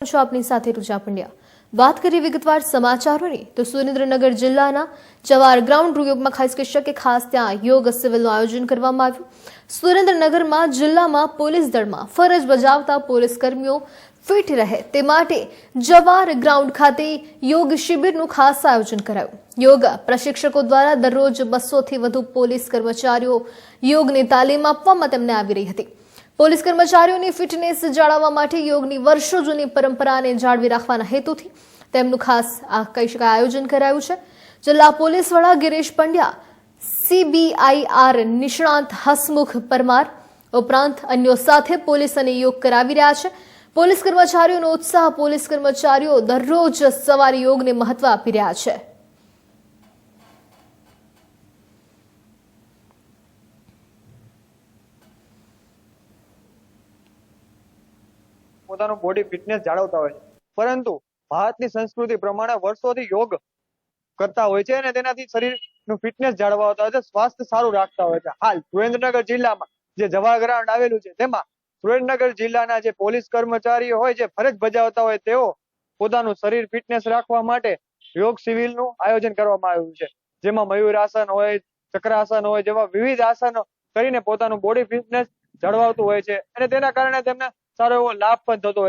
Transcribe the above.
છું આપની સાથે રુચા પંડ્યા। વાત કરીએ વિગતવાર સમાચારોની તો સુરેન્દ્રનગર જિલ્લાના જવાહર ગ્રાઉન્ડ યોગમાં ખાસ કહી શકે ખાસ ત્યાં યોગ સિવિલનું આયોજન કરવામાં આવ્યું। સુરેન્દ્રનગરમાં જિલ્લામાં પોલીસ દળમાં ફરજ બજાવતા પોલીસ કર્મીઓ ફિટ રહે તે માટે જવાહર ગ્રાઉન્ડ ખાતે યોગ શિબિરનું ખાસ આયોજન કરાયું। યોગ પ્રશિક્ષકો દ્વારા દરરોજ 200 થી વધુ પોલીસ કર્મચારીઓ યોગની તાલીમ આપવામાં તેમને આવી રહી હતી। પોલીસ કર્મચારીઓની ફિટનેસ જાળવવા માટે યોગની વર્ષો જૂની પરંપરાને જાળવી રાખવાના હેતુથી તેમનું ખાસ કહી શકાય આયોજન કરાયું છે। જિલ્લા પોલીસ વડા ગિરીશ પંડ્યા, CBIR નિષ્ણાંત હસમુખ પરમાર ઉપરાંત અન્યો સાથે પોલીસ અને યોગ કરાવી રહ્યા છે। પોલીસ કર્મચારીઓનો ઉત્સાહ, પોલીસ કર્મચારીઓ દરરોજ સવારે યોગને મહત્વ આપી રહ્યા છે। પોતાનું બોડી ફિટનેસ જાળવતા હોય છે, પરંતુ ભારતની સંસ્કૃતિ પ્રમાણે વર્ષોથી યોગ કરતા હોય છે અને તેનાથી શરીરનું ફિટનેસ જાળવતા હોય છે, સ્વાસ્થ્ય સારું રાખતા હોય છે। હાલ સુરેન્દ્રનગર જિલ્લામાં જે જવાહર ગ્રાઉન્ડ આવેલું છે તેમાં સુરેન્દ્રનગર જિલ્લાના જે પોલીસ કર્મચારીઓ હોય જે ફરજ બજાવતા હોય તેઓ પોતાનું શરીર ફિટનેસ રાખવા માટે યોગ શિબિરનું આયોજન કરવામાં આવ્યું છે, જેમાં મયુરાસન હોય, ચક્રાસન હોય જેવા વિવિધ આસનો કરીને પોતાનું બોડી ફિટનેસ જળવાતું હોય છે અને તેના કારણે તેમને સારો એવો લાભ પણ થતો હોય છે।